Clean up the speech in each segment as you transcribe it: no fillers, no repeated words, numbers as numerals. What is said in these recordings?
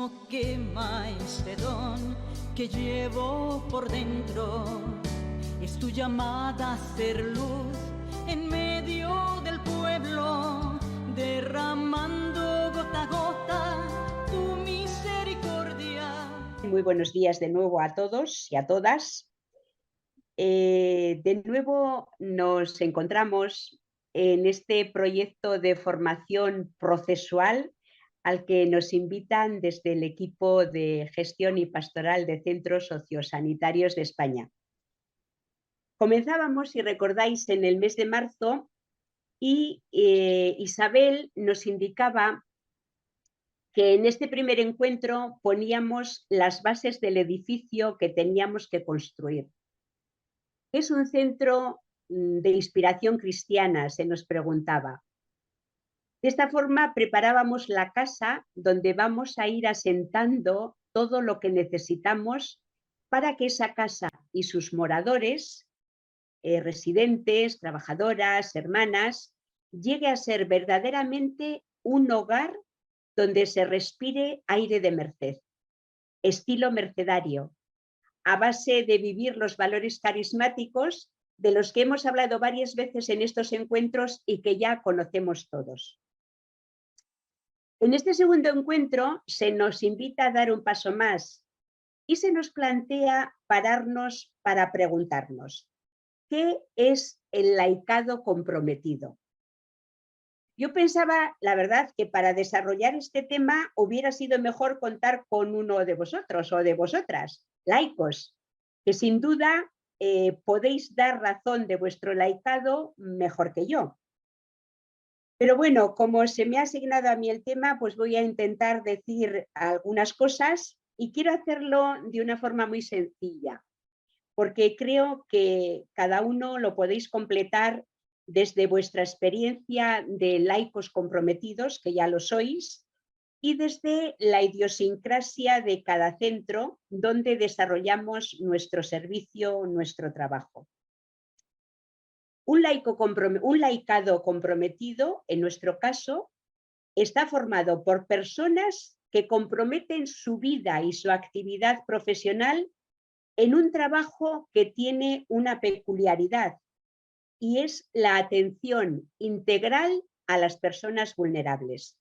no quema este don que llevo por dentro. Es tu llamada a ser luz en medio del pueblo, derramando gota a gota tu misericordia. Muy buenos días de nuevo a todos y a todas. De nuevo nos encontramos en este proyecto de formación procesual al que nos invitan desde el equipo de gestión y pastoral de centros sociosanitarios de España. Comenzábamos, si recordáis, en el mes de marzo y Isabel nos indicaba que en este primer encuentro poníamos las bases del edificio que teníamos que construir. ¿Es un centro de inspiración cristiana?, se nos preguntaba. De esta forma preparábamos la casa donde vamos a ir asentando todo lo que necesitamos para que esa casa y sus moradores, residentes, trabajadoras, hermanas, llegue a ser verdaderamente un hogar donde se respire aire de merced, estilo mercedario, a base de vivir los valores carismáticos de los que hemos hablado varias veces en estos encuentros y que ya conocemos todos. En este segundo encuentro se nos invita a dar un paso más y se nos plantea pararnos para preguntarnos, ¿qué es el laicado comprometido? Yo pensaba, la verdad, que para desarrollar este tema hubiera sido mejor contar con uno de vosotros o de vosotras, laicos, que sin duda podéis dar razón de vuestro laicado mejor que yo. Pero bueno, como se me ha asignado a mí el tema, pues voy a intentar decir algunas cosas y quiero hacerlo de una forma muy sencilla, porque creo que cada uno lo podéis completar desde vuestra experiencia de laicos comprometidos, que ya lo sois, y desde la idiosincrasia de cada centro donde desarrollamos nuestro servicio, nuestro trabajo. Un laicado comprometido, en nuestro caso, está formado por personas que comprometen su vida y su actividad profesional en un trabajo que tiene una peculiaridad y es la atención integral a las personas vulnerables.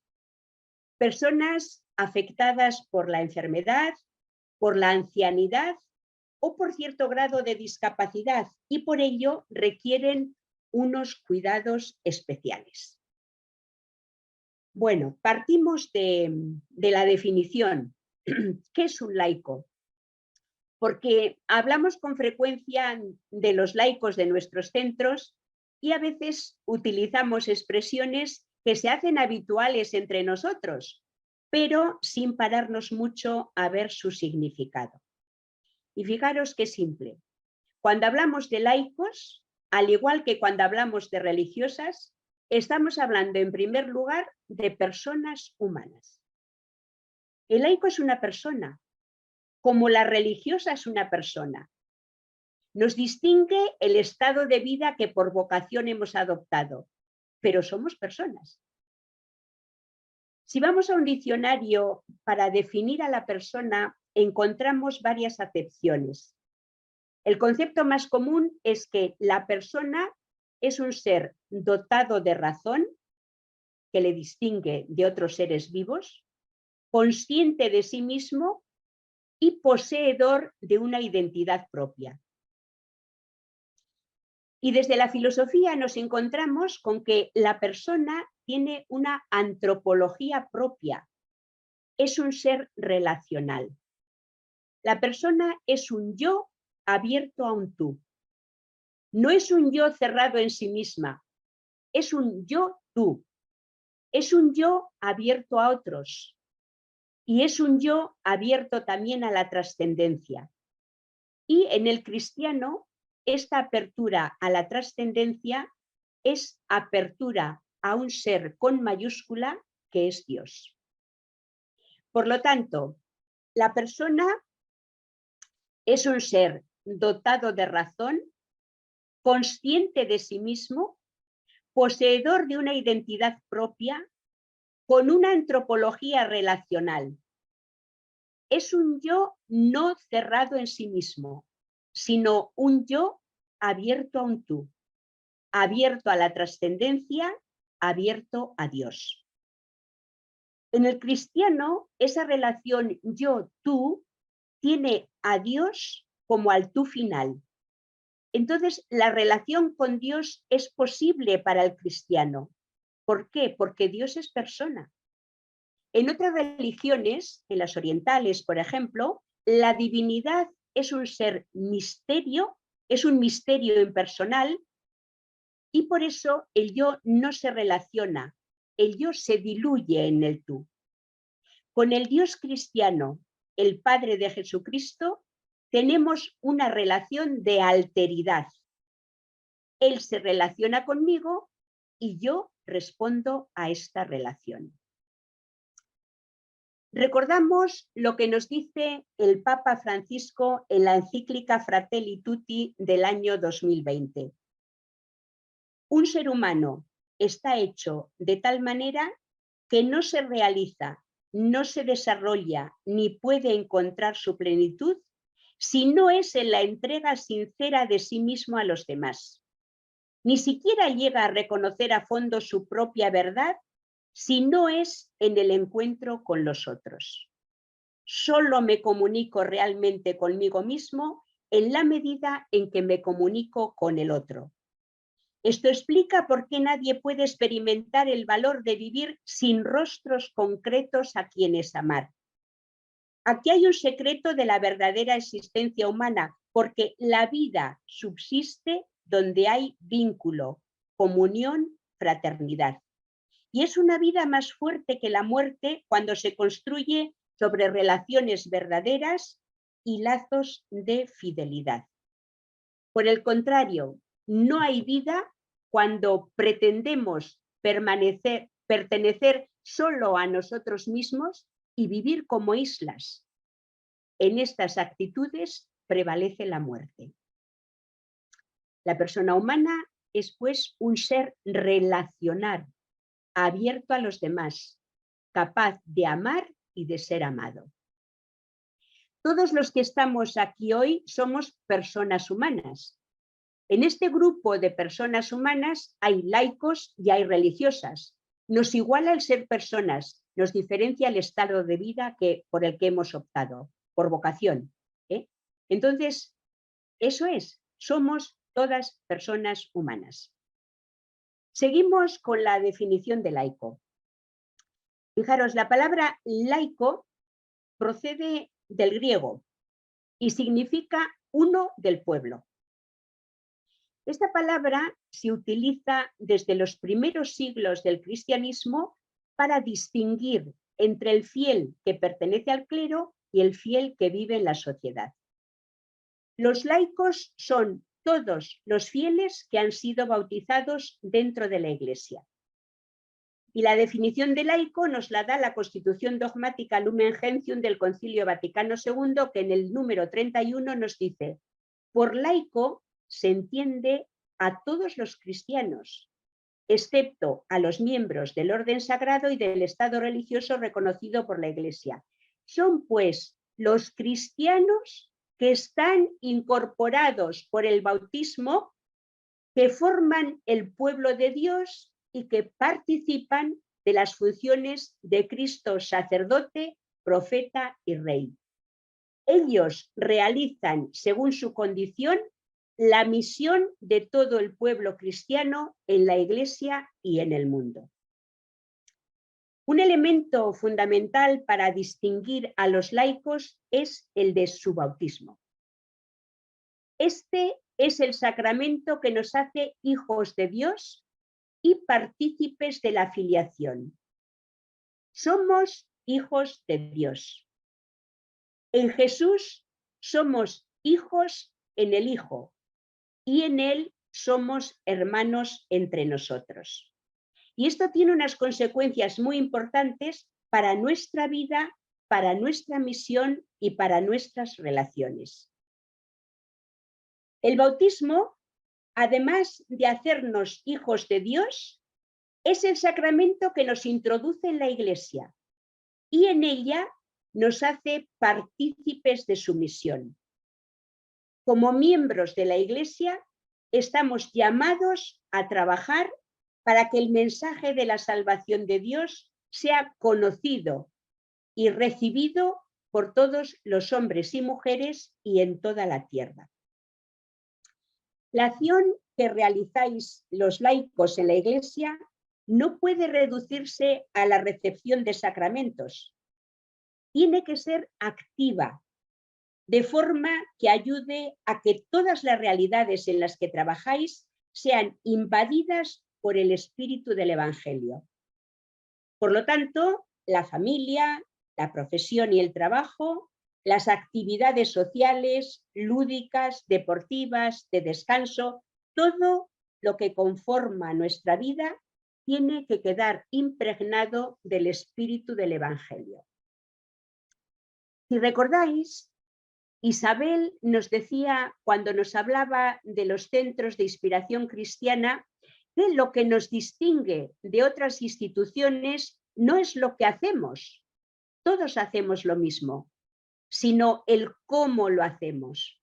Personas afectadas por la enfermedad, por la ancianidad o por cierto grado de discapacidad y por ello requieren unos cuidados especiales. Bueno, partimos de la definición. ¿Qué es un laico? Porque hablamos con frecuencia de los laicos de nuestros centros y a veces utilizamos expresiones que se hacen habituales entre nosotros, pero sin pararnos mucho a ver su significado. Y fijaros qué simple. Cuando hablamos de laicos, al igual que cuando hablamos de religiosas, estamos hablando en primer lugar de personas humanas. El laico es una persona, como la religiosa es una persona. Nos distingue el estado de vida que por vocación hemos adoptado, pero somos personas. Si vamos a un diccionario para definir a la persona, encontramos varias acepciones. El concepto más común es que la persona es un ser dotado de razón, que le distingue de otros seres vivos, consciente de sí mismo y poseedor de una identidad propia. Y desde la filosofía nos encontramos con que la persona tiene una antropología propia, es un ser relacional. La persona es un yo abierto a un tú. No es un yo cerrado en sí misma, es un yo-tú. Es un yo abierto a otros y es un yo abierto también a la trascendencia. Y en el cristiano, esta apertura a la trascendencia es apertura a un ser con mayúscula que es Dios. Por lo tanto, la persona es un ser dotado de razón, consciente de sí mismo, poseedor de una identidad propia, con una antropología relacional. es un yo no cerrado en sí mismo, sino un yo abierto a un tú, abierto a la trascendencia, abierto a Dios. En el cristiano, esa relación yo-tú tiene a Dios como al tú final. Entonces, la relación con Dios es posible para el cristiano. ¿Por qué? Porque Dios es persona. En otras religiones, en las orientales, por ejemplo, la divinidad es un ser misterio, es un misterio impersonal, y por eso el yo no se relaciona, el yo se diluye en el tú. Con el Dios cristiano, el Padre de Jesucristo, tenemos una relación de alteridad. Él se relaciona conmigo y yo respondo a esta relación. Recordamos lo que nos dice el Papa Francisco en la encíclica Fratelli Tutti del año 2020. Un ser humano está hecho de tal manera que no se realiza, no se desarrolla ni puede encontrar su plenitud si no es en la entrega sincera de sí mismo a los demás. Ni siquiera llega a reconocer a fondo su propia verdad si no es en el encuentro con los otros. Solo me comunico realmente conmigo mismo en la medida en que me comunico con el otro. Esto explica por qué nadie puede experimentar el valor de vivir sin rostros concretos a quienes amar. Aquí hay un secreto de la verdadera existencia humana, porque la vida subsiste donde hay vínculo, comunión, fraternidad. Y es una vida más fuerte que la muerte cuando se construye sobre relaciones verdaderas y lazos de fidelidad. Por el contrario, no hay vida cuando pretendemos pertenecer solo a nosotros mismos y vivir como islas. En estas actitudes prevalece la muerte. La persona humana es, pues, un ser relacional, abierto a los demás, capaz de amar y de ser amado. Todos los que estamos aquí hoy somos personas humanas. En este grupo de personas humanas hay laicos y hay religiosas. Nos iguala el ser personas, nos diferencia el estado de vida por el que hemos optado, por vocación. Entonces, eso es, somos todas personas humanas. Seguimos con la definición de laico. Fijaros, la palabra laico procede del griego y significa uno del pueblo. Esta palabra se utiliza desde los primeros siglos del cristianismo para distinguir entre el fiel que pertenece al clero y el fiel que vive en la sociedad. Los laicos son todos los fieles que han sido bautizados dentro de la Iglesia. Y la definición de laico nos la da la Constitución Dogmática Lumen Gentium del Concilio Vaticano II, que en el número 31 nos dice: por laico se entiende a todos los cristianos, excepto a los miembros del orden sagrado y del estado religioso reconocido por la Iglesia. Son, pues, los cristianos que están incorporados por el bautismo, que forman el pueblo de Dios y que participan de las funciones de Cristo sacerdote, profeta y rey. Ellos realizan, según su condición, la misión de todo el pueblo cristiano en la Iglesia y en el mundo. Un elemento fundamental para distinguir a los laicos es el de su bautismo. Este es el sacramento que nos hace hijos de Dios y partícipes de la filiación. Somos hijos de Dios. En Jesús somos hijos en el Hijo y en Él somos hermanos entre nosotros. Y esto tiene unas consecuencias muy importantes para nuestra vida, para nuestra misión y para nuestras relaciones. El bautismo, además de hacernos hijos de Dios, es el sacramento que nos introduce en la Iglesia y en ella nos hace partícipes de su misión. Como miembros de la Iglesia, estamos llamados a trabajar para que el mensaje de la salvación de Dios sea conocido y recibido por todos los hombres y mujeres y en toda la tierra. La acción que realizáis los laicos en la Iglesia no puede reducirse a la recepción de sacramentos. Tiene que ser activa, de forma que ayude a que todas las realidades en las que trabajáis sean invadidas por el espíritu del Evangelio. Por lo tanto, la familia, la profesión y el trabajo, las actividades sociales, lúdicas, deportivas, de descanso, todo lo que conforma nuestra vida tiene que quedar impregnado del espíritu del Evangelio. Si recordáis, Isabel nos decía, cuando nos hablaba de los centros de inspiración cristiana, que lo que nos distingue de otras instituciones no es lo que hacemos, todos hacemos lo mismo, sino el cómo lo hacemos.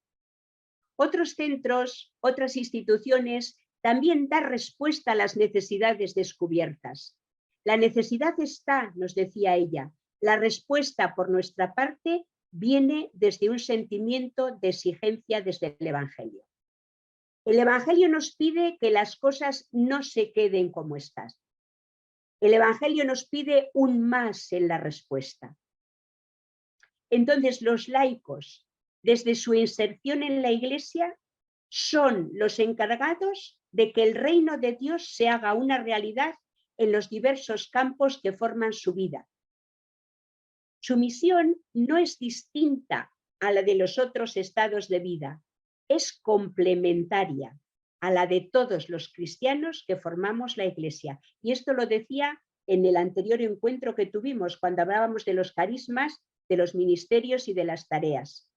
Otros centros, otras instituciones también dan respuesta a las necesidades descubiertas. La necesidad está, nos decía ella, la respuesta por nuestra parte viene desde un sentimiento de exigencia desde el Evangelio. El Evangelio nos pide que las cosas no se queden como están. El Evangelio nos pide un más en la respuesta. Entonces, los laicos, desde su inserción en la Iglesia, son los encargados de que el reino de Dios se haga una realidad en los diversos campos que forman su vida. Su misión no es distinta a la de los otros estados de vida, es complementaria a la de todos los cristianos que formamos la Iglesia. Y esto lo decía en el anterior encuentro que tuvimos, cuando hablábamos de los carismas, de los ministerios y de las tareas.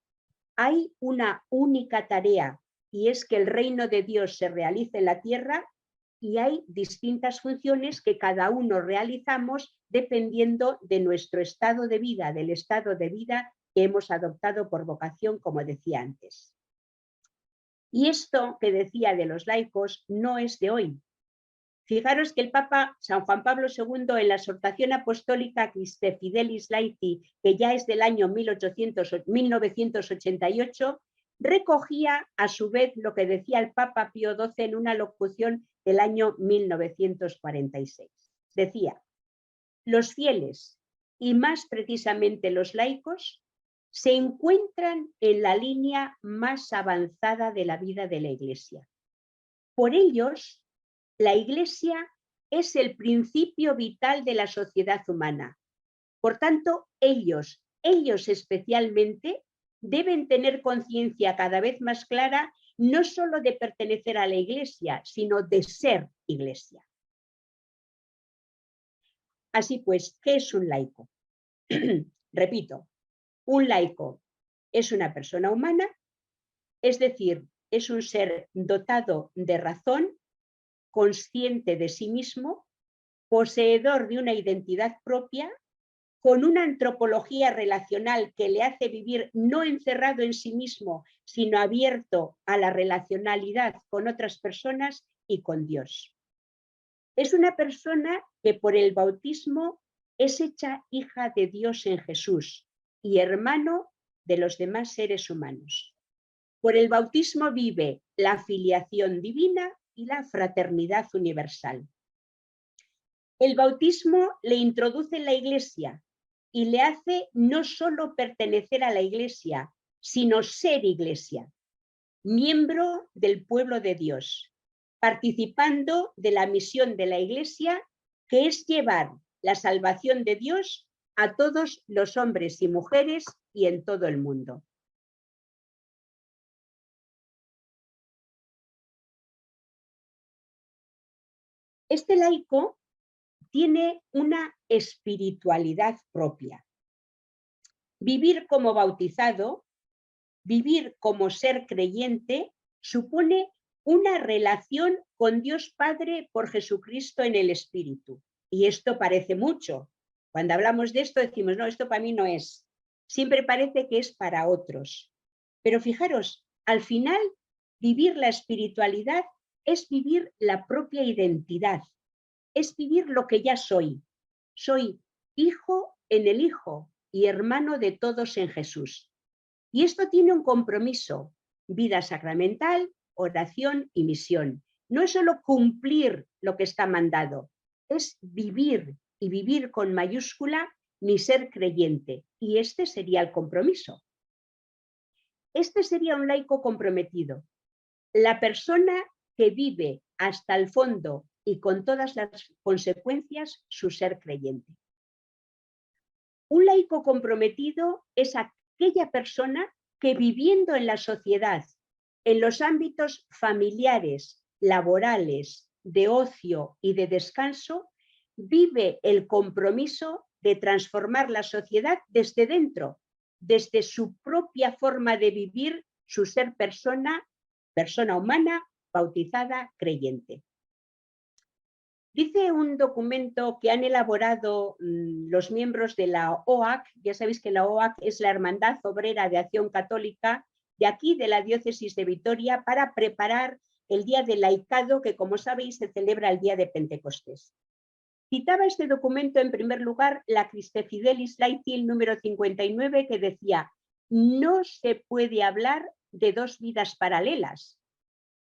Hay una única tarea, y es que el reino de Dios se realice en la tierra, y hay distintas funciones que cada uno realizamos dependiendo de nuestro estado de vida, del estado de vida que hemos adoptado por vocación, como decía antes. Y esto que decía de los laicos no es de hoy. Fijaros que el Papa San Juan Pablo II, en la exhortación apostólica Christe Fidelis Laity, que ya es del año 1988, recogía a su vez lo que decía el Papa Pío XII en una locución del año 1946. Decía: los fieles, y más precisamente los laicos, se encuentran en la línea más avanzada de la vida de la Iglesia. Por ellos, la Iglesia es el principio vital de la sociedad humana. Por tanto, ellos especialmente, deben tener conciencia cada vez más clara no solo de pertenecer a la Iglesia, sino de ser Iglesia. Así pues, ¿qué es un laico? Repito, un laico es una persona humana, es decir, es un ser dotado de razón, consciente de sí mismo, poseedor de una identidad propia, con una antropología relacional que le hace vivir no encerrado en sí mismo, sino abierto a la relacionalidad con otras personas y con Dios. Es una persona que por el bautismo es hecha hija de Dios en Jesús y hermano de los demás seres humanos. Por el bautismo vive la filiación divina y la fraternidad universal. El bautismo le introduce en la Iglesia y le hace no solo pertenecer a la Iglesia, sino ser Iglesia, miembro del pueblo de Dios, participando de la misión de la Iglesia, que es llevar la salvación de Dios a todos los hombres y mujeres y en todo el mundo. Este laico tiene una espiritualidad propia. Vivir como bautizado, vivir como ser creyente, supone una relación con Dios Padre por Jesucristo en el Espíritu. Y esto parece mucho. Cuando hablamos de esto decimos, no, esto para mí no es. Siempre parece que es para otros. Pero fijaros, al final, vivir la espiritualidad es vivir la propia identidad, es vivir lo que ya soy. Soy hijo en el Hijo y hermano de todos en Jesús. Y esto tiene un compromiso: vida sacramental, oración y misión. No es solo cumplir lo que está mandado, es vivir, y vivir con mayúscula, ni ser creyente. Y este sería el compromiso. Este sería un laico comprometido. La persona que vive hasta el fondo y con todas las consecuencias su ser creyente. Un laico comprometido es aquella persona que, viviendo en la sociedad, en los ámbitos familiares, laborales, de ocio y de descanso, vive el compromiso de transformar la sociedad desde dentro, desde su propia forma de vivir, su ser persona humana, bautizada, creyente. Dice un documento que han elaborado los miembros de la OAC. Ya sabéis que la OAC es la Hermandad Obrera de Acción Católica de aquí, de la Diócesis de Vitoria, para preparar el Día del Laicado, que, como sabéis, se celebra el día de Pentecostés. Citaba este documento, en primer lugar, la Christe Fidelis Laicil número 59, que decía: no se puede hablar de dos vidas paralelas.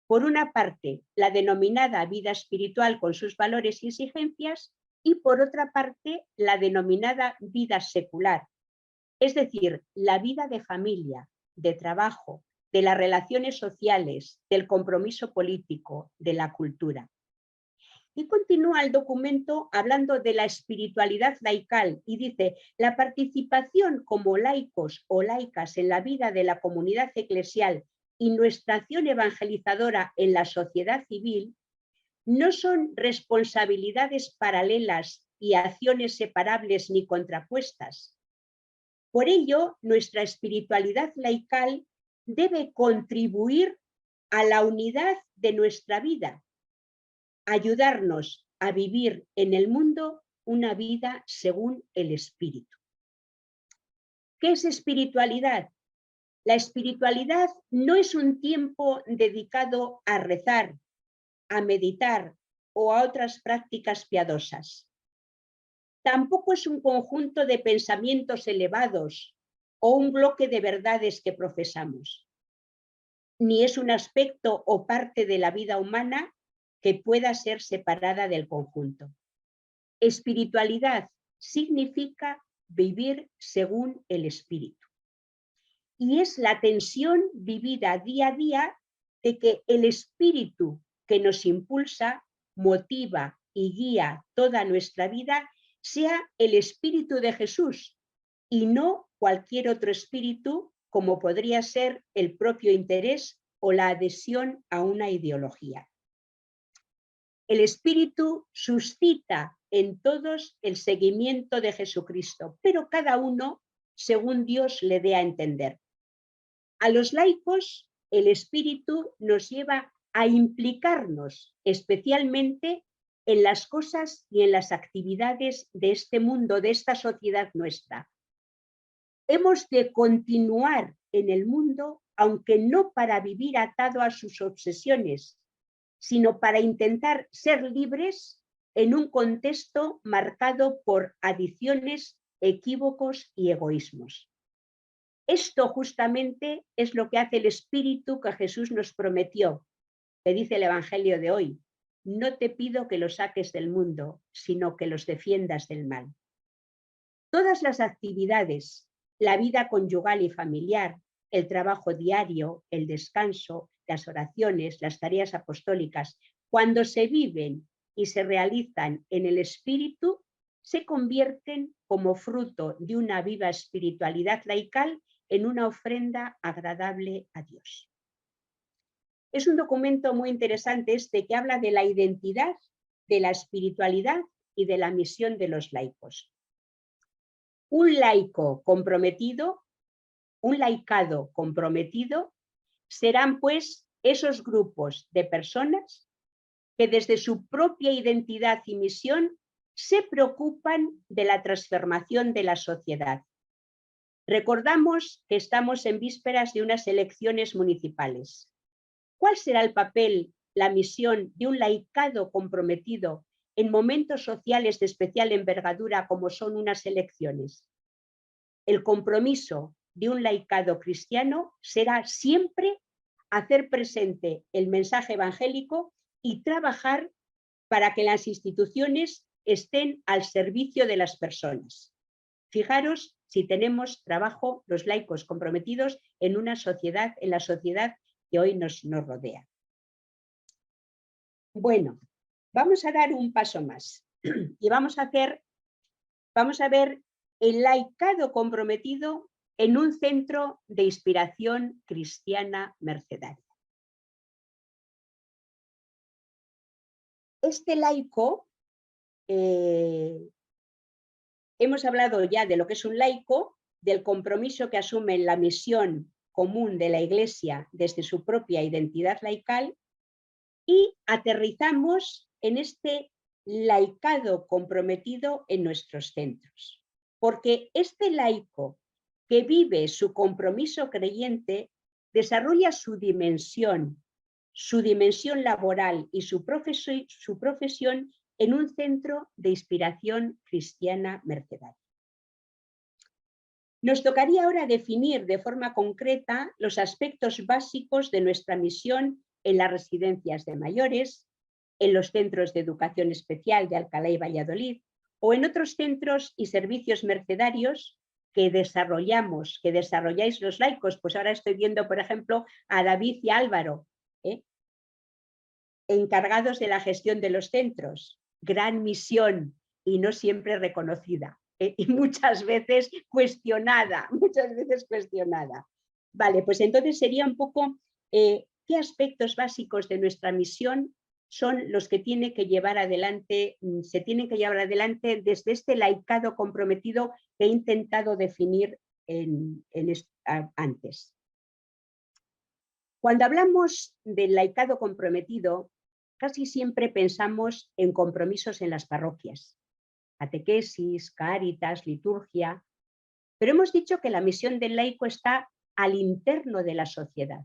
Por una parte, la denominada vida espiritual con sus valores y exigencias, y por otra parte, la denominada vida secular, es decir, la vida de familia, de trabajo, de las relaciones sociales, del compromiso político, de la cultura. Y continúa el documento hablando de la espiritualidad laical y dice: la participación como laicos o laicas en la vida de la comunidad eclesial y nuestra acción evangelizadora en la sociedad civil no son responsabilidades paralelas y acciones separables ni contrapuestas. Por ello, nuestra espiritualidad laical debe contribuir a la unidad de nuestra vida, ayudarnos a vivir en el mundo una vida según el Espíritu. ¿Qué es espiritualidad? La espiritualidad no es un tiempo dedicado a rezar, a meditar o a otras prácticas piadosas. Tampoco es un conjunto de pensamientos elevados o un bloque de verdades que profesamos. Ni es un aspecto o parte de la vida humana que pueda ser separada del conjunto. Espiritualidad significa vivir según el Espíritu. Y es la tensión vivida día a día de que el Espíritu que nos impulsa, motiva y guía toda nuestra vida sea el Espíritu de Jesús y no cualquier otro espíritu, como podría ser el propio interés o la adhesión a una ideología. El Espíritu suscita en todos el seguimiento de Jesucristo, pero cada uno según Dios le dé a entender. A los laicos, el Espíritu nos lleva a implicarnos especialmente en las cosas y en las actividades de este mundo, de esta sociedad nuestra. Hemos de continuar en el mundo, aunque no para vivir atado a sus obsesiones, sino para intentar ser libres en un contexto marcado por adicciones, equívocos y egoísmos. Esto justamente es lo que hace el Espíritu que Jesús nos prometió, que dice el Evangelio de hoy: no te pido que los saques del mundo, sino que los defiendas del mal. Todas las actividades, la vida conyugal y familiar, el trabajo diario, el descanso, las oraciones, las tareas apostólicas, cuando se viven y se realizan en el Espíritu, se convierten como fruto de una viva espiritualidad laical en una ofrenda agradable a Dios. Es un documento muy interesante este, que habla de la identidad, de la espiritualidad y de la misión de los laicos. Un laico comprometido, un laicado comprometido, serán pues esos grupos de personas que desde su propia identidad y misión se preocupan de la transformación de la sociedad. Recordamos que estamos en vísperas de unas elecciones municipales. ¿Cuál será el papel, la misión de un laicado comprometido en momentos sociales de especial envergadura como son unas elecciones? El compromiso de un laicado cristiano será siempre hacer presente el mensaje evangélico y trabajar para que las instituciones estén al servicio de las personas. Fijaros si tenemos trabajo los laicos comprometidos en una sociedad, en la sociedad que hoy nos rodea. Bueno, vamos a dar un paso más y vamos a ver el laicado comprometido en un centro de inspiración cristiana mercedaria. Este laico, hemos hablado ya de lo que es un laico, del compromiso que asume en la misión común de la Iglesia desde su propia identidad laical, y aterrizamos en este laicado comprometido en nuestros centros. Porque este laico que vive su compromiso creyente desarrolla su dimensión laboral y su profesión en un centro de inspiración cristiana mercedaria. Nos tocaría ahora definir de forma concreta los aspectos básicos de nuestra misión en las residencias de mayores, en los centros de educación especial de Alcalá y Valladolid o en otros centros y servicios mercedarios que desarrolláis los laicos. Pues ahora estoy viendo, por ejemplo, a David y Álvaro, encargados de la gestión de los centros. Gran misión y no siempre reconocida. Y muchas veces cuestionada. Vale, pues entonces sería un poco qué aspectos básicos de nuestra misión son los que se tienen que llevar adelante desde este laicado comprometido que he intentado definir antes. Cuando hablamos del laicado comprometido, casi siempre pensamos en compromisos en las parroquias, catequesis, cáritas, liturgia, pero hemos dicho que la misión del laico está al interno de la sociedad.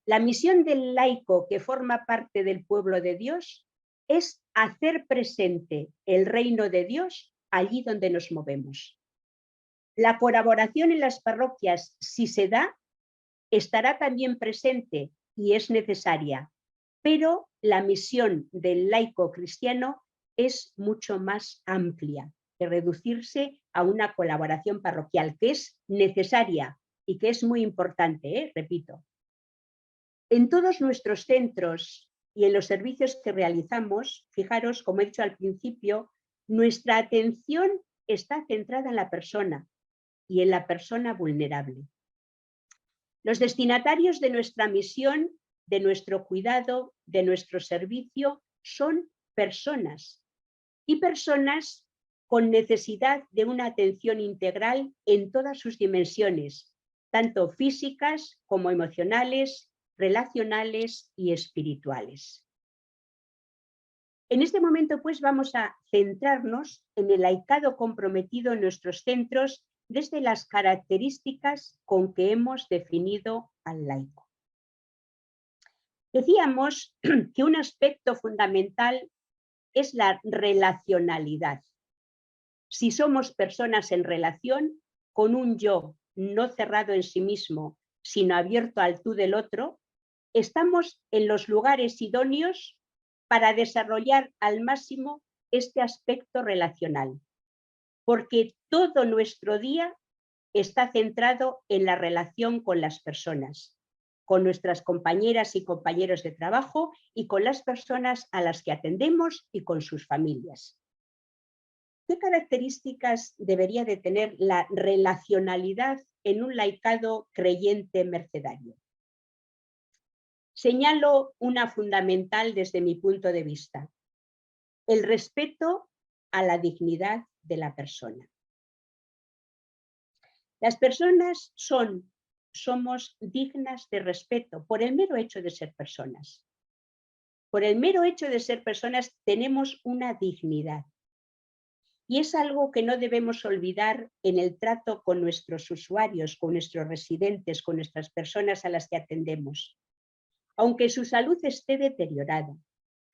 La misión del laico que forma parte del pueblo de Dios es hacer presente el reino de Dios allí donde nos movemos. La colaboración en las parroquias, si se da, estará también presente y es necesaria, pero la misión del laico cristiano es mucho más amplia que reducirse a una colaboración parroquial, que es necesaria y que es muy importante, repito. En todos nuestros centros y en los servicios que realizamos, fijaros, como he dicho al principio, nuestra atención está centrada en la persona y en la persona vulnerable. Los destinatarios de nuestra misión, de nuestro cuidado, de nuestro servicio, son personas y personas con necesidad de una atención integral en todas sus dimensiones, tanto físicas como emocionales, relacionales y espirituales. En este momento, pues, vamos a centrarnos en el laicado comprometido en nuestros centros desde las características con que hemos definido al laico. Decíamos que un aspecto fundamental es la relacionalidad. Si somos personas en relación con un yo no cerrado en sí mismo, sino abierto al tú del otro, estamos en los lugares idóneos para desarrollar al máximo este aspecto relacional, porque todo nuestro día está centrado en la relación con las personas, con nuestras compañeras y compañeros de trabajo y con las personas a las que atendemos y con sus familias. ¿Qué características debería de tener la relacionalidad en un laicado creyente mercedario? Señalo una fundamental desde mi punto de vista: el respeto a la dignidad de la persona. Las personas somos dignas de respeto por el mero hecho de ser personas. Por el mero hecho de ser personas tenemos una dignidad. Y es algo que no debemos olvidar en el trato con nuestros usuarios, con nuestros residentes, con nuestras personas a las que atendemos. Aunque su salud esté deteriorada,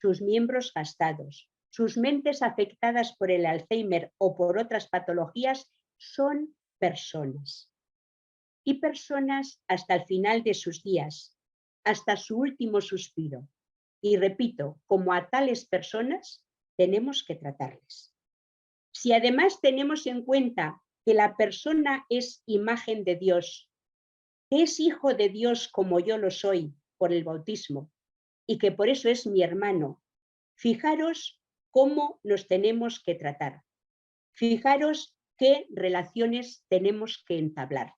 sus miembros gastados, sus mentes afectadas por el Alzheimer o por otras patologías, son personas. Y personas hasta el final de sus días, hasta su último suspiro. Y repito, como a tales personas tenemos que tratarles. Si además tenemos en cuenta que la persona es imagen de Dios, que es hijo de Dios como yo lo soy por el bautismo, y que por eso es mi hermano, fijaros cómo nos tenemos que tratar. Fijaros qué relaciones tenemos que entablar.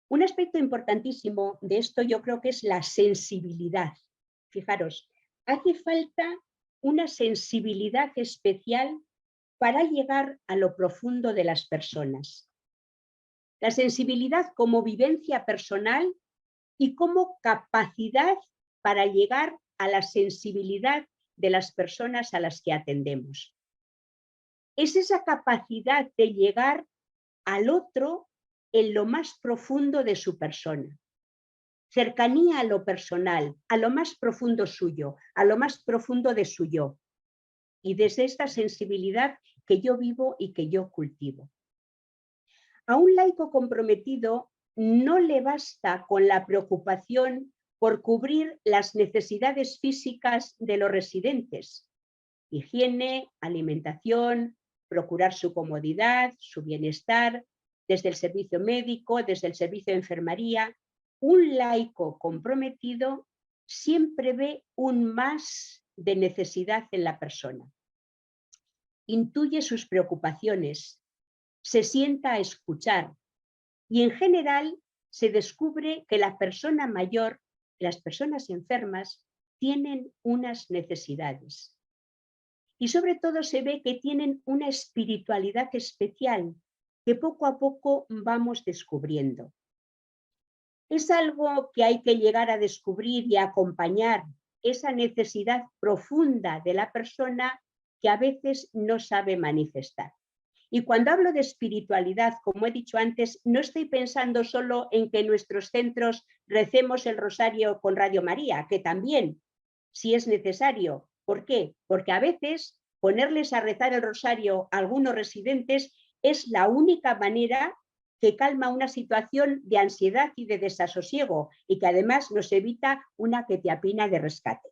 Un aspecto importantísimo de esto yo creo que es la sensibilidad. Fijaros, hace falta una sensibilidad especial para llegar a lo profundo de las personas. La sensibilidad como vivencia personal y como capacidad para llegar a la sensibilidad de las personas a las que atendemos. Es esa capacidad de llegar al otro en lo más profundo de su persona. Cercanía a lo personal, a lo más profundo suyo, a lo más profundo de su yo. Y desde esta sensibilidad que yo vivo y que yo cultivo. A un laico comprometido no le basta con la preocupación por cubrir las necesidades físicas de los residentes. Higiene, alimentación, procurar su comodidad, su bienestar, desde el servicio médico, desde el servicio de enfermería. Un laico comprometido siempre ve un más de necesidad en la persona. Intuye sus preocupaciones, se sienta a escuchar y en general se descubre que la persona mayor, las personas enfermas, tienen unas necesidades. Y sobre todo se ve que tienen una espiritualidad especial que poco a poco vamos descubriendo. Es algo que hay que llegar a descubrir y a acompañar esa necesidad profunda de la persona que a veces no sabe manifestar. Y cuando hablo de espiritualidad, como he dicho antes, no estoy pensando solo en que en nuestros centros recemos el rosario con Radio María, que también, si es necesario. ¿Por qué? Porque a veces ponerles a rezar el rosario a algunos residentes es la única manera que calma una situación de ansiedad y de desasosiego y que además nos evita una quetiapina de rescate.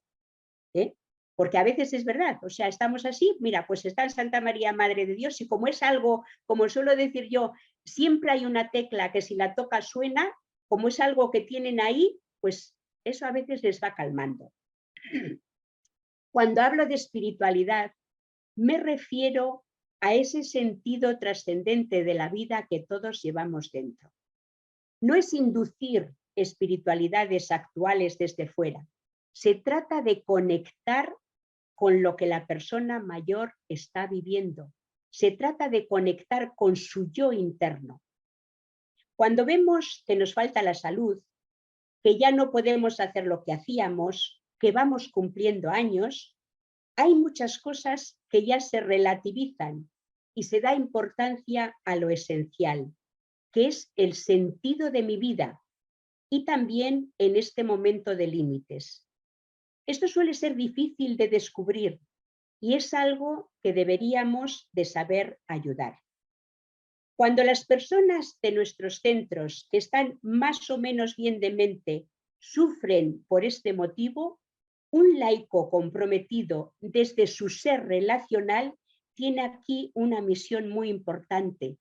Porque a veces es verdad, o sea, estamos así, mira, pues está en Santa María Madre de Dios y como es algo, como suelo decir yo, siempre hay una tecla que si la toca suena, como es algo que tienen ahí, pues eso a veces les va calmando. Cuando hablo de espiritualidad, me refiero a ese sentido trascendente de la vida que todos llevamos dentro. No es inducir espiritualidades actuales desde fuera, se trata de conectar con lo que la persona mayor está viviendo. Se trata de conectar con su yo interno. Cuando vemos que nos falta la salud, que ya no podemos hacer lo que hacíamos, que vamos cumpliendo años, hay muchas cosas que ya se relativizan y se da importancia a lo esencial, que es el sentido de mi vida y también en este momento de límites. Esto suele ser difícil de descubrir y es algo que deberíamos de saber ayudar. Cuando las personas de nuestros centros que están más o menos bien de mente sufren por este motivo, un laico comprometido desde su ser relacional tiene aquí una misión muy importante.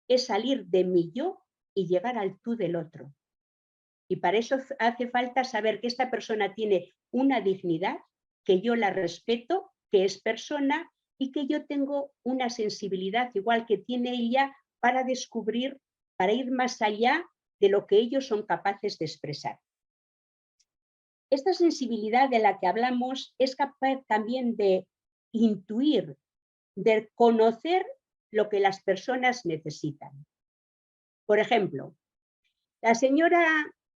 Es salir de mi yo y llegar al tú del otro. Y para eso hace falta saber que esta persona tiene una dignidad, que yo la respeto, que es persona y que yo tengo una sensibilidad igual que tiene ella para descubrir, para ir más allá de lo que ellos son capaces de expresar. Esta sensibilidad de la que hablamos es capaz también de intuir, de conocer lo que las personas necesitan. Por ejemplo, la señora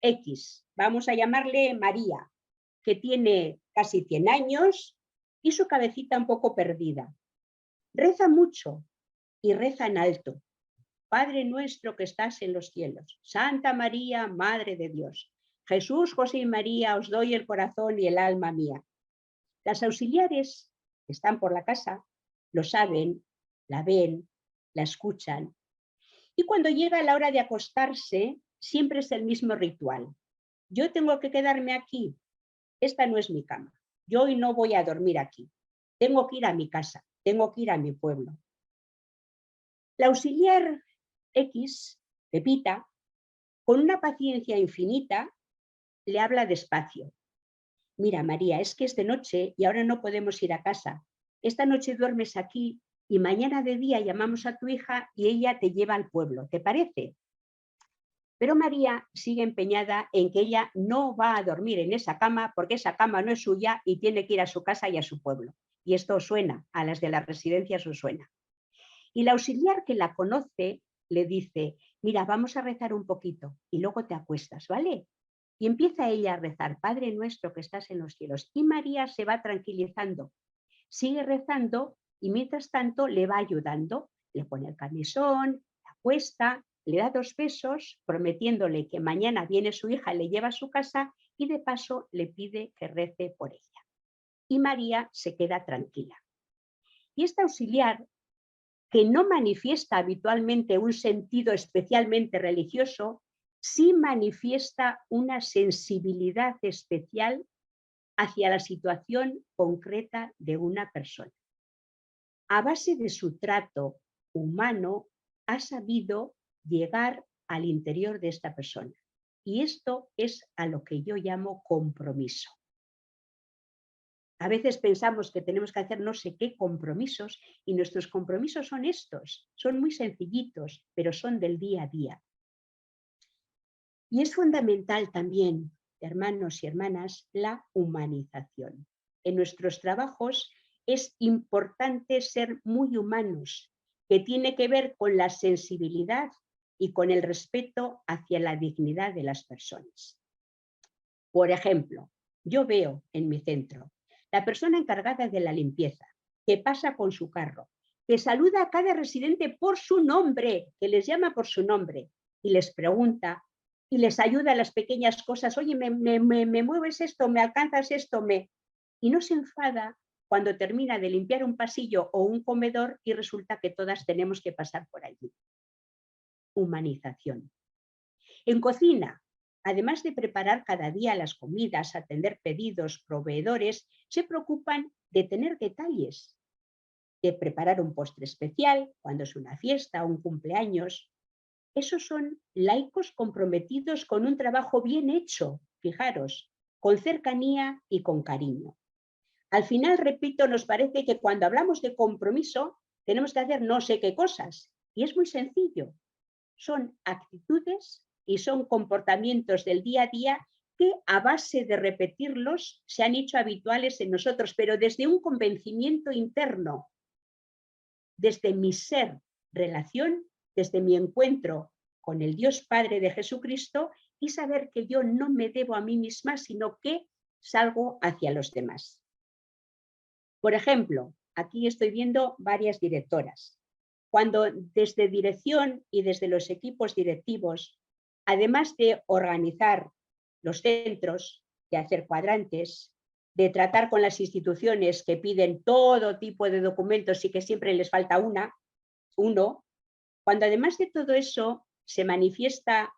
X, vamos a llamarle María, que tiene casi 100 años y su cabecita un poco perdida. Reza mucho y reza en alto. Padre nuestro que estás en los cielos, Santa María, Madre de Dios, Jesús, José y María, os doy el corazón y el alma mía. Las auxiliares que están por la casa lo saben, la ven, la escuchan. Y cuando llega la hora de acostarse, siempre es el mismo ritual. Yo tengo que quedarme aquí. Esta no es mi cama. Yo hoy no voy a dormir aquí. Tengo que ir a mi casa. Tengo que ir a mi pueblo. La auxiliar X, Pepita, con una paciencia infinita, le habla despacio. Mira, María, es que es de noche y ahora no podemos ir a casa. Esta noche duermes aquí y mañana de día llamamos a tu hija y ella te lleva al pueblo. ¿Te parece? Pero María sigue empeñada en que ella no va a dormir en esa cama porque esa cama no es suya y tiene que ir a su casa y a su pueblo. Y esto suena, a las de las residencias os suena. Y la auxiliar que la conoce le dice, mira, vamos a rezar un poquito y luego te acuestas, ¿vale? Y empieza ella a rezar, Padre nuestro que estás en los cielos. Y María se va tranquilizando, sigue rezando y mientras tanto le va ayudando. Le pone el camisón, la acuesta, le da 2 besos, prometiéndole que mañana viene su hija, le lleva a su casa y de paso le pide que rece por ella. Y María se queda tranquila. Y esta auxiliar, que no manifiesta habitualmente un sentido especialmente religioso, sí manifiesta una sensibilidad especial hacia la situación concreta de una persona. A base de su trato humano, ha sabido llegar al interior de esta persona. Y esto es a lo que yo llamo compromiso. A veces pensamos que tenemos que hacer no sé qué compromisos y nuestros compromisos son estos, son muy sencillitos, pero son del día a día. Y es fundamental también, hermanos y hermanas, la humanización. En nuestros trabajos es importante ser muy humanos, que tiene que ver con la sensibilidad y con el respeto hacia la dignidad de las personas. Por ejemplo, yo veo en mi centro la persona encargada de la limpieza, que pasa con su carro, que saluda a cada residente por su nombre, que les llama por su nombre y les pregunta y les ayuda a las pequeñas cosas. Oye, me mueves esto, me alcanzas esto, y no se enfada cuando termina de limpiar un pasillo o un comedor y resulta que todas tenemos que pasar por allí. Humanización. En cocina, además de preparar cada día las comidas, atender pedidos, proveedores, se preocupan de tener detalles, de preparar un postre especial cuando es una fiesta o un cumpleaños. Esos son laicos comprometidos con un trabajo bien hecho, fijaros, con cercanía y con cariño. Al final, repito, nos parece que cuando hablamos de compromiso tenemos que hacer no sé qué cosas. Y es muy sencillo. Son actitudes y son comportamientos del día a día que a base de repetirlos se han hecho habituales en nosotros, pero desde un convencimiento interno, desde mi ser, relación, desde mi encuentro con el Dios Padre de Jesucristo y saber que yo no me debo a mí misma, sino que salgo hacia los demás. Por ejemplo, aquí estoy viendo varias directoras. Cuando desde dirección y desde los equipos directivos, además de organizar los centros, de hacer cuadrantes, de tratar con las instituciones que piden todo tipo de documentos y que siempre les falta uno, cuando además de todo eso se manifiesta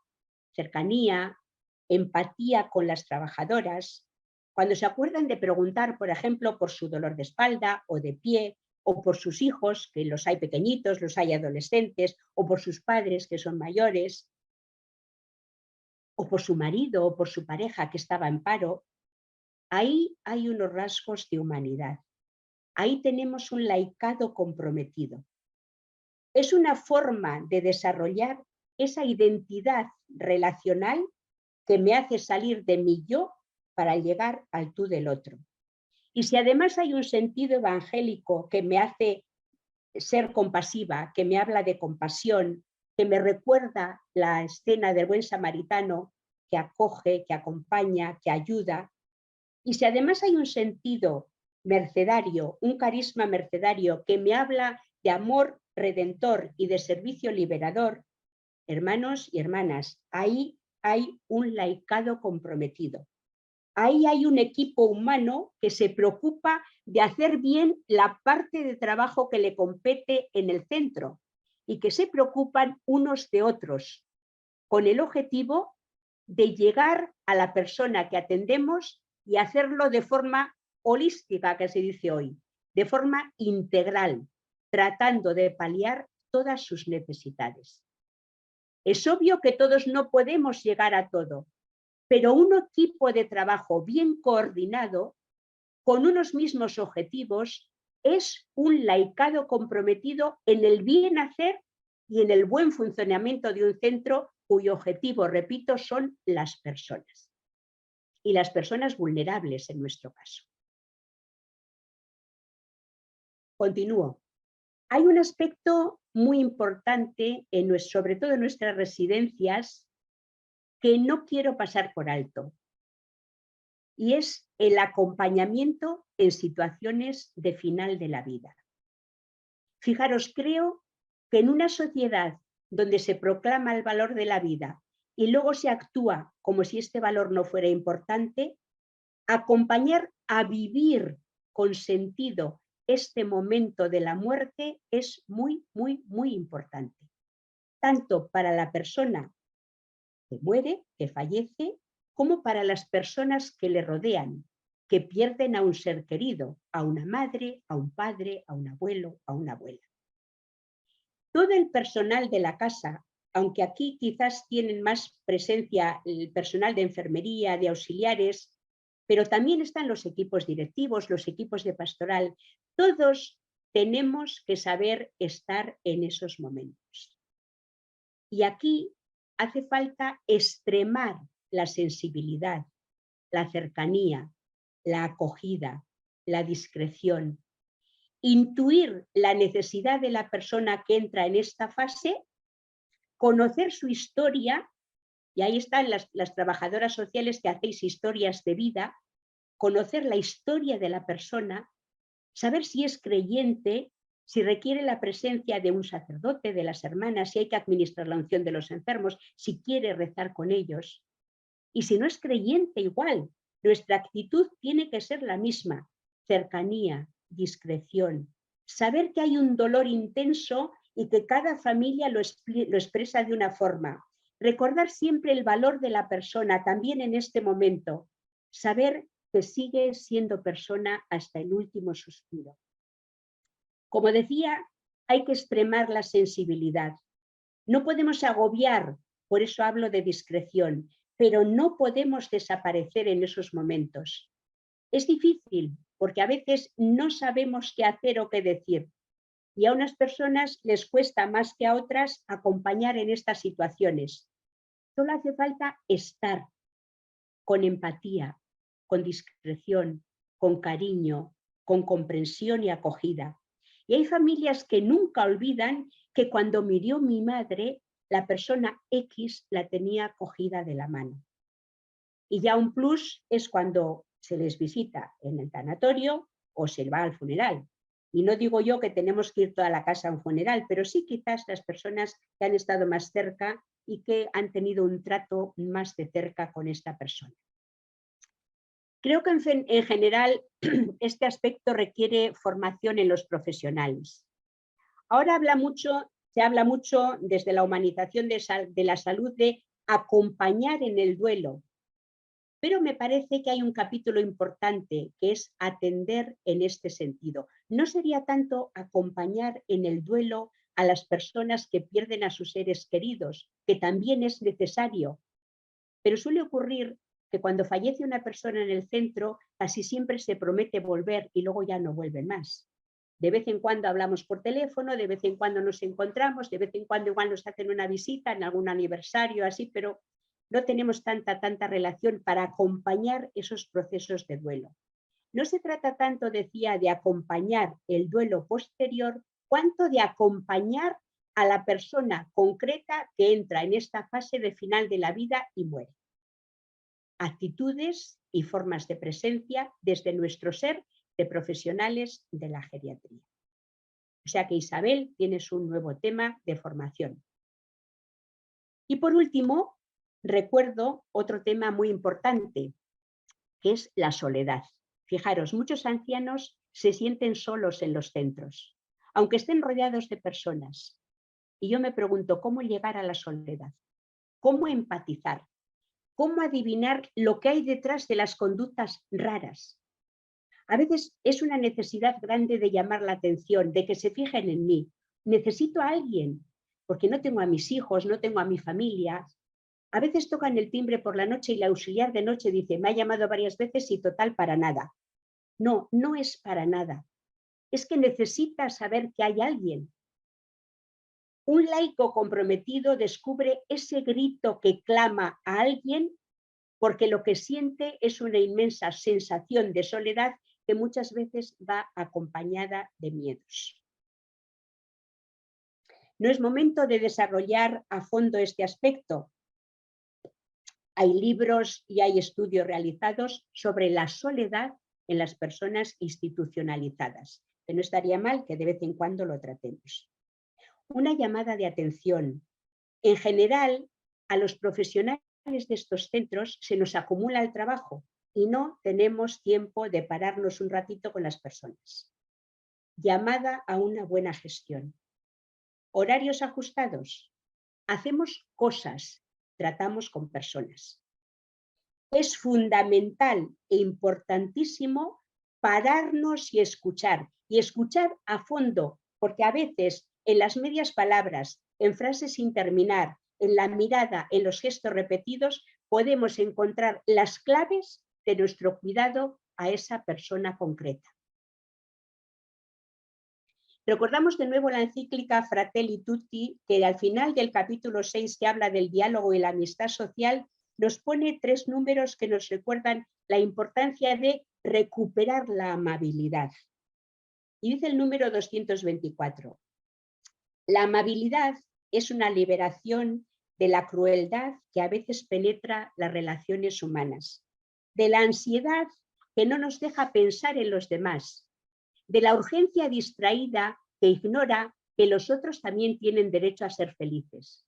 cercanía, empatía con las trabajadoras, cuando se acuerdan de preguntar, por ejemplo, por su dolor de espalda o de pie, o por sus hijos, que los hay pequeñitos, los hay adolescentes, o por sus padres, que son mayores, o por su marido o por su pareja que estaba en paro, ahí hay unos rasgos de humanidad. Ahí tenemos un laicado comprometido. Es una forma de desarrollar esa identidad relacional que me hace salir de mi yo para llegar al tú del otro. Y si además hay un sentido evangélico que me hace ser compasiva, que me habla de compasión, que me recuerda la escena del buen samaritano que acoge, que acompaña, que ayuda, y si además hay un sentido mercedario, un carisma mercedario que me habla de amor redentor y de servicio liberador, hermanos y hermanas, ahí hay un laicado comprometido. Ahí hay un equipo humano que se preocupa de hacer bien la parte de trabajo que le compete en el centro y que se preocupan unos de otros, con el objetivo de llegar a la persona que atendemos y hacerlo de forma holística, que se dice hoy, de forma integral, tratando de paliar todas sus necesidades. Es obvio que todos no podemos llegar a todo, pero un equipo de trabajo bien coordinado, con unos mismos objetivos, es un laicado comprometido en el bien hacer y en el buen funcionamiento de un centro cuyo objetivo, repito, son las personas. Y las personas vulnerables en nuestro caso. Continúo. Hay un aspecto muy importante, sobre todo en nuestras residencias, que no quiero pasar por alto. Y es el acompañamiento en situaciones de final de la vida. Fijaros, creo que en una sociedad donde se proclama el valor de la vida y luego se actúa como si este valor no fuera importante, acompañar a vivir con sentido este momento de la muerte es muy, muy, muy importante. Tanto para la persona que muere, que fallece, como para las personas que le rodean, que pierden a un ser querido, a una madre, a un padre, a un abuelo, a una abuela. Todo el personal de la casa, aunque aquí quizás tienen más presencia el personal de enfermería, de auxiliares, pero también están los equipos directivos, los equipos de pastoral, todos tenemos que saber estar en esos momentos. Y aquí hace falta extremar la sensibilidad, la cercanía, la acogida, la discreción, intuir la necesidad de la persona que entra en esta fase, conocer su historia, y ahí están las trabajadoras sociales que hacéis historias de vida, conocer la historia de la persona, saber si es creyente, si requiere la presencia de un sacerdote, de las hermanas, si hay que administrar la unción de los enfermos, si quiere rezar con ellos. Y si no es creyente, igual, nuestra actitud tiene que ser la misma: cercanía, discreción, saber que hay un dolor intenso y que cada familia lo expresa de una forma. Recordar siempre el valor de la persona, también en este momento. Saber que sigue siendo persona hasta el último suspiro. Como decía, hay que extremar la sensibilidad. No podemos agobiar, por eso hablo de discreción, pero no podemos desaparecer en esos momentos. Es difícil porque a veces no sabemos qué hacer o qué decir. Y a unas personas les cuesta más que a otras acompañar en estas situaciones. Solo hace falta estar con empatía, con discreción, con cariño, con comprensión y acogida. Y hay familias que nunca olvidan que cuando murió mi madre, la persona X la tenía cogida de la mano. Y ya un plus es cuando se les visita en el tanatorio o se va al funeral. Y no digo yo que tenemos que ir toda la casa a un funeral, pero sí quizás las personas que han estado más cerca y que han tenido un trato más de cerca con esta persona. Creo que en general este aspecto requiere formación en los profesionales. Ahora se habla mucho desde la humanización de la salud de acompañar en el duelo, pero me parece que hay un capítulo importante que es atender en este sentido. No sería tanto acompañar en el duelo a las personas que pierden a sus seres queridos, que también es necesario, pero suele ocurrir que cuando fallece una persona en el centro, casi siempre se promete volver y luego ya no vuelve más. De vez en cuando hablamos por teléfono, de vez en cuando nos encontramos, de vez en cuando igual nos hacen una visita en algún aniversario, así, pero no tenemos tanta relación para acompañar esos procesos de duelo. No se trata tanto, decía, de acompañar el duelo posterior, cuanto de acompañar a la persona concreta que entra en esta fase de final de la vida y muere. Actitudes y formas de presencia desde nuestro ser de profesionales de la geriatría. O sea que Isabel, tienes un nuevo tema de formación. Y por último, recuerdo otro tema muy importante, que es la soledad. Fijaros, muchos ancianos se sienten solos en los centros, aunque estén rodeados de personas. Y yo me pregunto, ¿cómo llegar a la soledad? ¿Cómo empatizar? ¿Cómo adivinar lo que hay detrás de las conductas raras? A veces es una necesidad grande de llamar la atención, de que se fijen en mí. Necesito a alguien, porque no tengo a mis hijos, no tengo a mi familia. A veces tocan el timbre por la noche y la auxiliar de noche dice, me ha llamado varias veces y total para nada. No, no es para nada. Es que necesita saber que hay alguien. Un laico comprometido descubre ese grito que clama a alguien porque lo que siente es una inmensa sensación de soledad que muchas veces va acompañada de miedos. No es momento de desarrollar a fondo este aspecto. Hay libros y hay estudios realizados sobre la soledad en las personas institucionalizadas, que no estaría mal que de vez en cuando lo tratemos. Una llamada de atención. En general, a los profesionales de estos centros se nos acumula el trabajo y no tenemos tiempo de pararnos un ratito con las personas. Llamada a una buena gestión. Horarios ajustados. Hacemos cosas, tratamos con personas. Es fundamental e importantísimo pararnos y escuchar a fondo, porque a veces en las medias palabras, en frases sin terminar, en la mirada, en los gestos repetidos, podemos encontrar las claves de nuestro cuidado a esa persona concreta. Recordamos de nuevo la encíclica Fratelli Tutti, que al final del capítulo 6, que habla del diálogo y la amistad social, nos pone 3 números que nos recuerdan la importancia de recuperar la amabilidad. Y dice el número 224. La amabilidad es una liberación de la crueldad que a veces penetra las relaciones humanas, de la ansiedad que no nos deja pensar en los demás, de la urgencia distraída que ignora que los otros también tienen derecho a ser felices.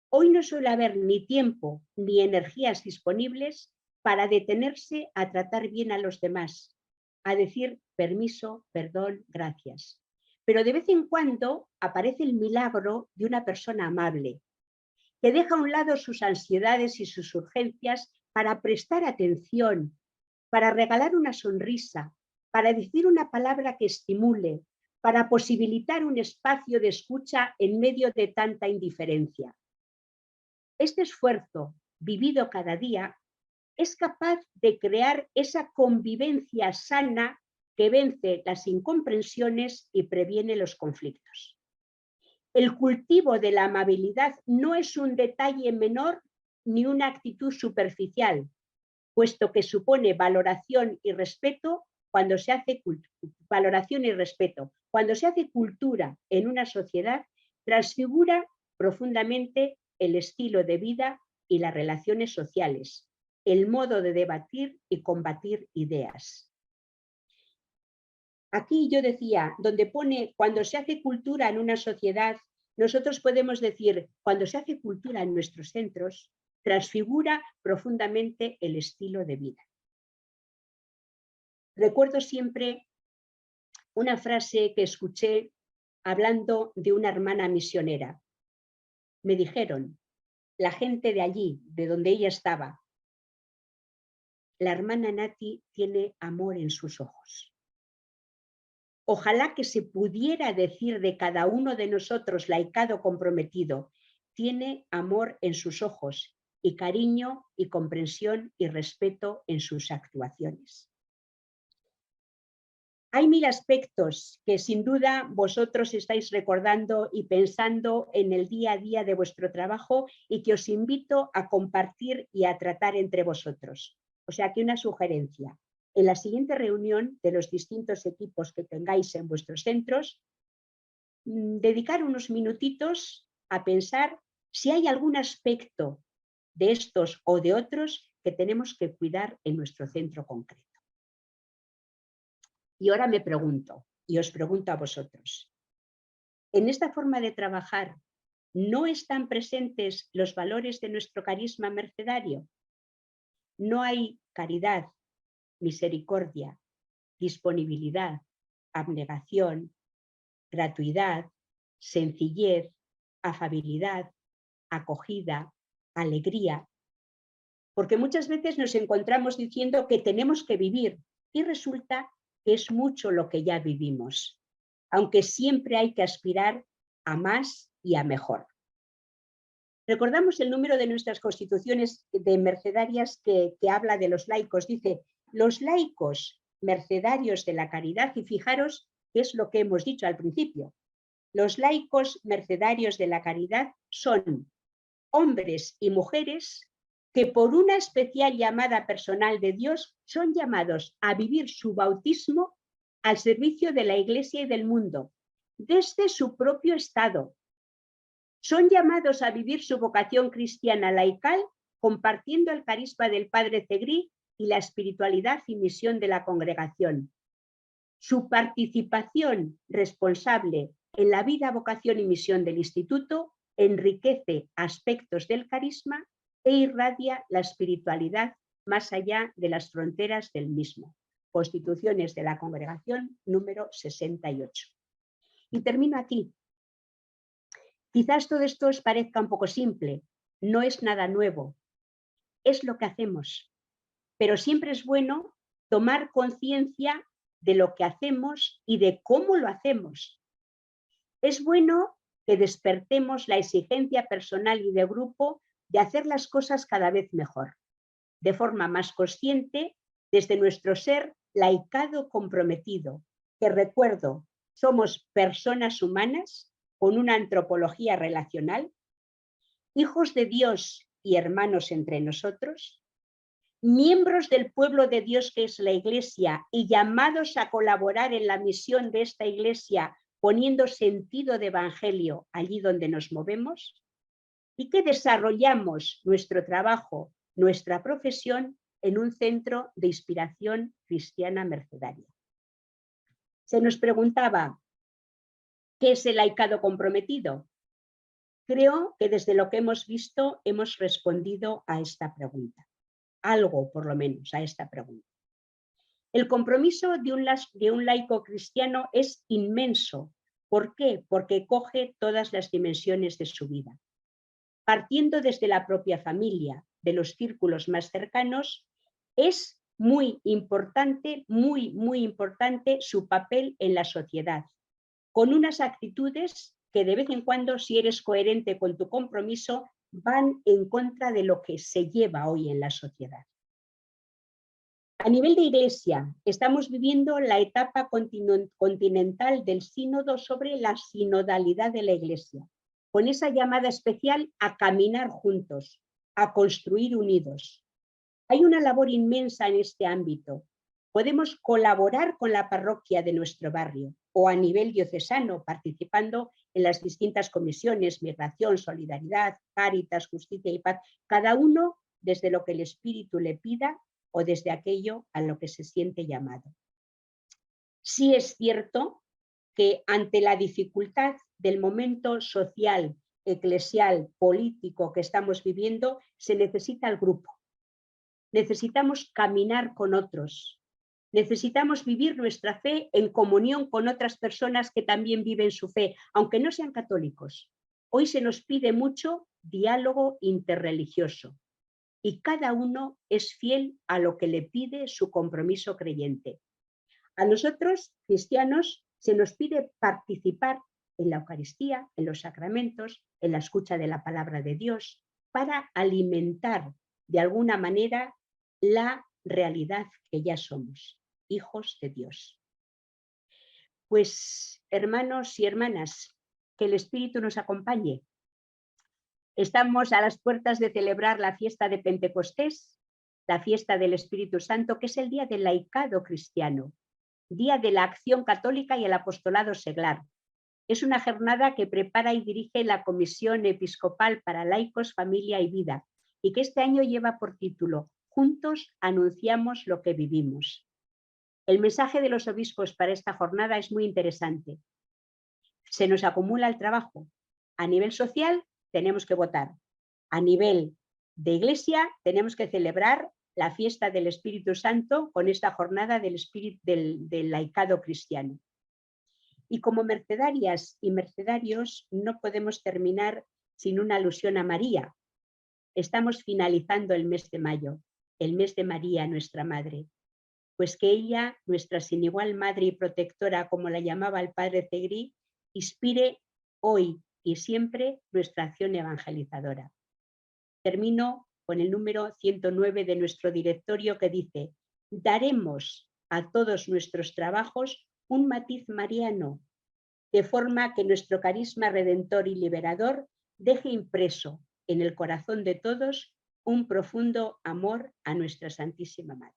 Hoy no suele haber ni tiempo ni energías disponibles para detenerse a tratar bien a los demás, a decir permiso, perdón, gracias. Pero de vez en cuando aparece el milagro de una persona amable, que deja a un lado sus ansiedades y sus urgencias para prestar atención, para regalar una sonrisa, para decir una palabra que estimule, para posibilitar un espacio de escucha en medio de tanta indiferencia. Este esfuerzo, vivido cada día, es capaz de crear esa convivencia sana que vence las incomprensiones y previene los conflictos. El cultivo de la amabilidad no es un detalle menor ni una actitud superficial, puesto que supone valoración y respeto cuando se hace cultura en una sociedad, transfigura profundamente el estilo de vida y las relaciones sociales, el modo de debatir y combatir ideas. Aquí yo decía, donde pone cuando se hace cultura en una sociedad, nosotros podemos decir, cuando se hace cultura en nuestros centros, transfigura profundamente el estilo de vida. Recuerdo siempre una frase que escuché hablando de una hermana misionera. Me dijeron, la gente de allí, de donde ella estaba, la hermana Nati tiene amor en sus ojos. Ojalá que se pudiera decir de cada uno de nosotros, laicado comprometido, tiene amor en sus ojos y cariño y comprensión y respeto en sus actuaciones. Hay 1000 aspectos que sin duda vosotros estáis recordando y pensando en el día a día de vuestro trabajo y que os invito a compartir y a tratar entre vosotros. O sea que una sugerencia. En la siguiente reunión de los distintos equipos que tengáis en vuestros centros, dedicar unos minutitos a pensar si hay algún aspecto de estos o de otros que tenemos que cuidar en nuestro centro concreto. Y ahora me pregunto, y os pregunto a vosotros, En esta forma de trabajar, ¿no están presentes los valores de nuestro carisma mercedario? No hay caridad, misericordia, disponibilidad, abnegación, gratuidad, sencillez, afabilidad, acogida, alegría. Porque muchas veces nos encontramos diciendo que tenemos que vivir y resulta que es mucho lo que ya vivimos, aunque siempre hay que aspirar a más y a mejor. Recordamos el número de nuestras constituciones de mercedarias que habla de los laicos. Dice, los laicos mercedarios de la caridad, y fijaros qué es lo que hemos dicho al principio. Los laicos mercedarios de la caridad son hombres y mujeres que por una especial llamada personal de Dios son llamados a vivir su bautismo al servicio de la Iglesia y del mundo, desde su propio estado. Son llamados a vivir su vocación cristiana laical, compartiendo el carisma del Padre Segrí y la espiritualidad y misión de la congregación. Su participación responsable en la vida, vocación y misión del Instituto enriquece aspectos del carisma e irradia la espiritualidad más allá de las fronteras del mismo. Constituciones de la Congregación número 68. Y termino aquí. Quizás todo esto os parezca un poco simple, no es nada nuevo, es lo que hacemos, pero siempre es bueno tomar conciencia de lo que hacemos y de cómo lo hacemos. Es bueno que despertemos la exigencia personal y de grupo de hacer las cosas cada vez mejor, de forma más consciente, desde nuestro ser laicado comprometido, que recuerdo, somos personas humanas con una antropología relacional, hijos de Dios y hermanos entre nosotros, miembros del pueblo de Dios que es la Iglesia y llamados a colaborar en la misión de esta Iglesia poniendo sentido de evangelio allí donde nos movemos, y que desarrollamos nuestro trabajo, nuestra profesión en un centro de inspiración cristiana mercedaria. Se nos preguntaba, ¿qué es el laicado comprometido? Creo que desde lo que hemos visto hemos respondido a esta pregunta. Algo, por lo menos, a esta pregunta. El compromiso de un laico cristiano es inmenso. ¿Por qué? Porque coge todas las dimensiones de su vida. Partiendo desde la propia familia, de los círculos más cercanos, es muy importante su papel en la sociedad, con unas actitudes que de vez en cuando, si eres coherente con tu compromiso, van en contra de lo que se lleva hoy en la sociedad. A nivel de Iglesia, estamos viviendo la etapa continental del sínodo sobre la sinodalidad de la Iglesia, con esa llamada especial a caminar juntos, a construir unidos. Hay una labor inmensa en este ámbito. Podemos colaborar con la parroquia de nuestro barrio o a nivel diocesano, participando en las distintas comisiones, migración, solidaridad, cáritas, justicia y paz, cada uno desde lo que el Espíritu le pida o desde aquello a lo que se siente llamado. Sí es cierto que ante la dificultad del momento social, eclesial, político que estamos viviendo, se necesita el grupo. Necesitamos caminar con otros. Necesitamos vivir nuestra fe en comunión con otras personas que también viven su fe, aunque no sean católicos. Hoy se nos pide mucho diálogo interreligioso y cada uno es fiel a lo que le pide su compromiso creyente. A nosotros, cristianos, se nos pide participar en la Eucaristía, en los sacramentos, en la escucha de la palabra de Dios, para alimentar de alguna manera la realidad que ya somos, hijos de Dios. Pues, hermanos y hermanas, que el Espíritu nos acompañe. Estamos a las puertas de celebrar la fiesta de Pentecostés, la fiesta del Espíritu Santo, que es el día del laicado cristiano, día de la acción católica y el apostolado seglar. Es una jornada que prepara y dirige la Comisión Episcopal para Laicos, Familia y Vida, y que este año lleva por título Juntos anunciamos lo que vivimos. El mensaje de los obispos para esta jornada es muy interesante. se nos acumula el trabajo. A nivel social tenemos que votar. A nivel de iglesia tenemos que celebrar la fiesta del Espíritu Santo con esta jornada del laicado cristiano. Y como mercedarias y mercedarios no podemos terminar sin una alusión a María. Estamos finalizando el mes de mayo, el mes de María, nuestra Madre. Pues que ella, nuestra sin igual madre y protectora, como la llamaba el padre Zegrí, inspire hoy y siempre nuestra acción evangelizadora. Termino con el número 109 de nuestro directorio que dice: daremos a todos nuestros trabajos un matiz mariano, de forma que nuestro carisma redentor y liberador deje impreso en el corazón de todos un profundo amor a nuestra Santísima Madre.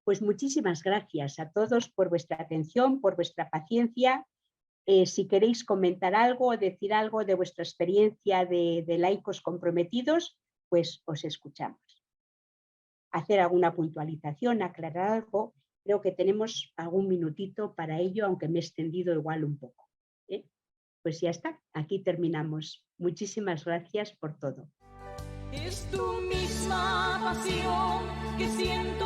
Pues muchísimas gracias a todos por vuestra atención, por vuestra paciencia. Si queréis comentar algo o decir algo de vuestra experiencia de laicos comprometidos, pues os escuchamos. Hacer alguna puntualización, aclarar algo, creo que tenemos algún minutito para ello, aunque me he extendido igual un poco. Pues ya está, aquí terminamos. Muchísimas gracias por todo. Es tu misma pasión que siento